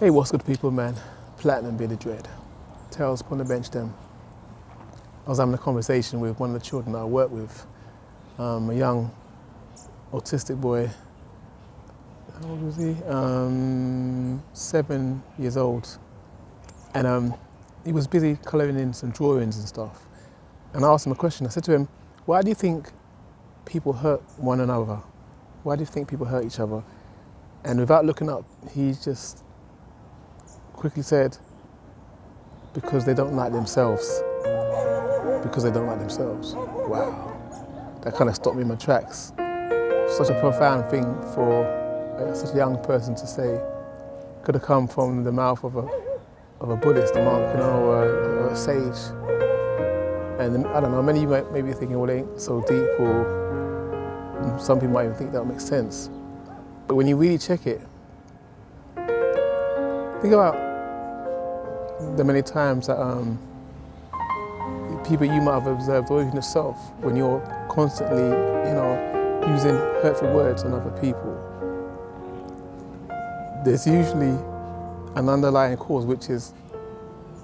Hey, what's good people, man? Platinum Billy Dread. Tales upon the bench them. I was having a conversation with one of the children that I work with, a young autistic boy. How old was he? 7 years old. And he was busy colouring in some drawings and stuff. And I asked him a question. I said to him, why do you think people hurt one another? Why do you think people hurt each other? And without looking up, he just quickly said, because they don't like themselves. Because they don't like themselves. Wow. That kind of stopped me in my tracks. Such a profound thing for such a young person to say. Could have come from the mouth of a Buddhist, a monk, or a sage. And I don't know, many of you may be thinking, well, it ain't so deep, or some people might even think that makes sense. But when you really check it, think about the many times that people you might have observed, or even yourself, when you're constantly, using hurtful words on other people. There's usually an underlying cause, which is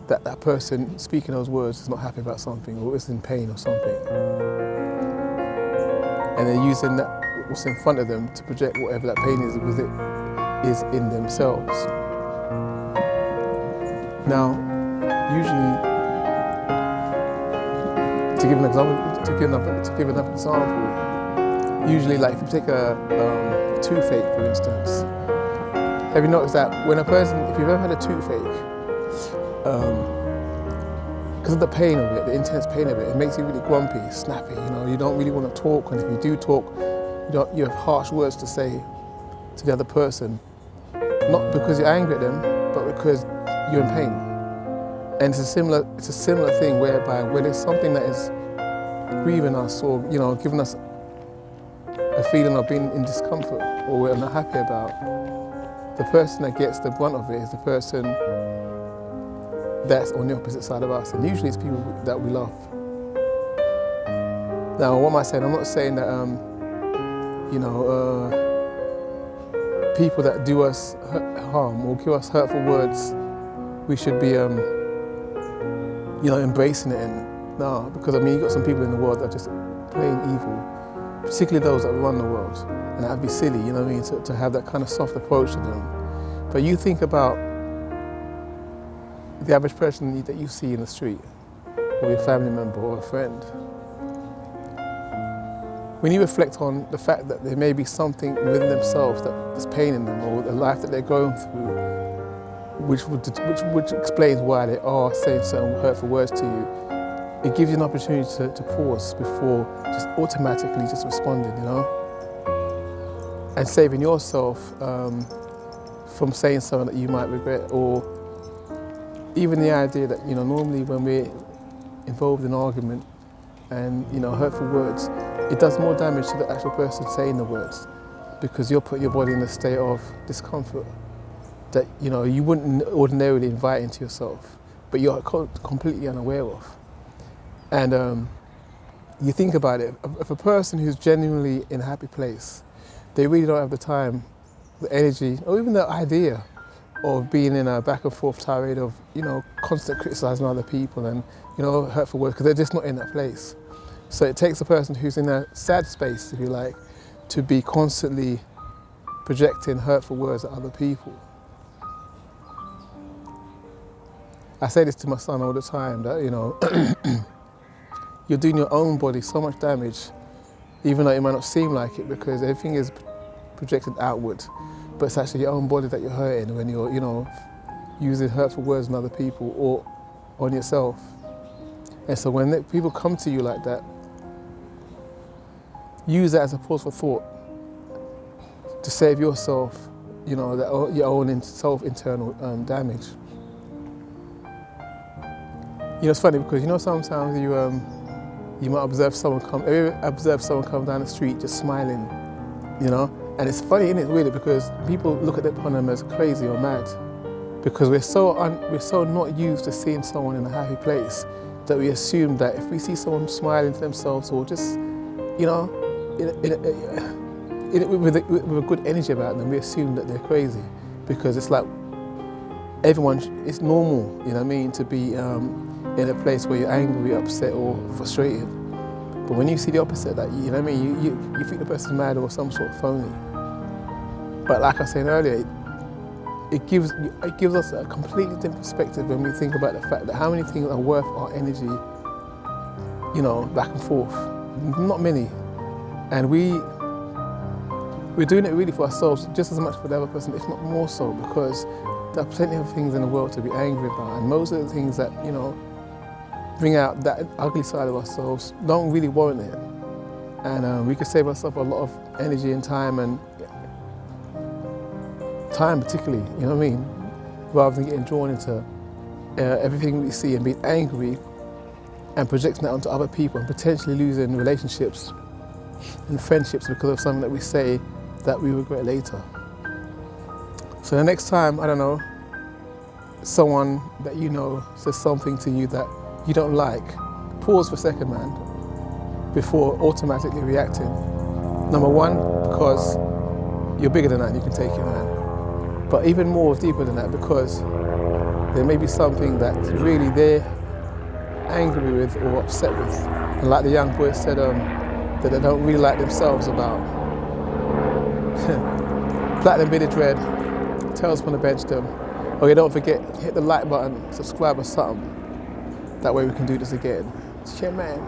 that that person speaking those words is not happy about something, or is in pain or something. And they're using that what's in front of them to project whatever that pain is, because it is in themselves. Now, usually, to give another example, usually, like if you take a toothache, for instance, have you noticed that when a person, if you've ever had a toothache, because of the pain of it, the intense pain of it, it makes you really grumpy, snappy. You don't really want to talk, and if you do talk, you have harsh words to say to the other person, not because you're angry at them, but because you're in pain. And it's a similar thing whereby when there's something that is grieving us, or giving us a feeling of being in discomfort, or we're not happy about, the person that gets the brunt of it is the person that's on the opposite side of us, and usually it's people that we love. Now, what am I saying? I'm not saying that people that do us harm or give us hurtful words, we should be embracing it. And no, because you've got some people in the world that are just plain evil, particularly those that run the world, and that'd be silly, to have that kind of soft approach to them. But you think about the average person that you see in the street, or your family member or a friend. When you reflect on the fact that there may be something within themselves that is paining them, or the life that they're going through, which explains why they are saying certain hurtful words to you, it gives you an opportunity to pause before just automatically just responding, and saving yourself from saying something that you might regret, or even the idea that, normally when we're involved in an argument and, hurtful words, it does more damage to the actual person saying the words, because you're putting your body in a state of discomfort that, you wouldn't ordinarily invite into yourself, but you're completely unaware of. And you think about it, if a person who's genuinely in a happy place, they really don't have the time, the energy, or even the idea of being in a back and forth tirade of, constant criticising other people and, hurtful words, because they're just not in that place. So it takes a person who's in a sad space, if you like, to be constantly projecting hurtful words at other people. I say this to my son all the time, that, you're doing your own body so much damage, even though it might not seem like it, because everything is projected outward. But it's actually your own body that you're hurting when you're, using hurtful words on other people or on yourself. And so when people come to you like that, use that as a pause for thought to save yourself, your own internal damage. It's funny because sometimes you might observe someone come down the street just smiling, and it's funny, isn't it, really, because people look upon them as crazy or mad, because we're so not used to seeing someone in a happy place that we assume that if we see someone smiling to themselves, or just, with a good energy about them, we assume that they're crazy, because it's like it's normal, you know what I mean, to be in a place where you're angry, upset or frustrated. But when you see the opposite, that, you know what I mean, you think the person's mad or some sort of phony. But like I was saying earlier, it gives us a completely different perspective when we think about the fact that how many things are worth our energy, you know, back and forth. Not many. And we're doing it really for ourselves just as much for the other person, if not more so, because there are plenty of things in the world to be angry about, and most of the things that, you know, bring out that ugly side of ourselves don't really warrant it. And we could save ourselves a lot of energy and time particularly, you know what I mean? Rather than getting drawn into everything we see and being angry and projecting that onto other people and potentially losing relationships and friendships because of something that we say that we regret later. So the next time, I don't know, someone that you know says something to you that you don't like, pause for a second, man, before automatically reacting. Number one, because you're bigger than that and you can take it, man. But even more deeper than that, because there may be something that really they're angry with or upset with. And like the young boy said, that they don't really like themselves about. Platinum Bearded Dread, Tales from the Bench-Dem. Oh yeah, don't forget, hit the like button, subscribe or something. That way we can do this again. Shit, man.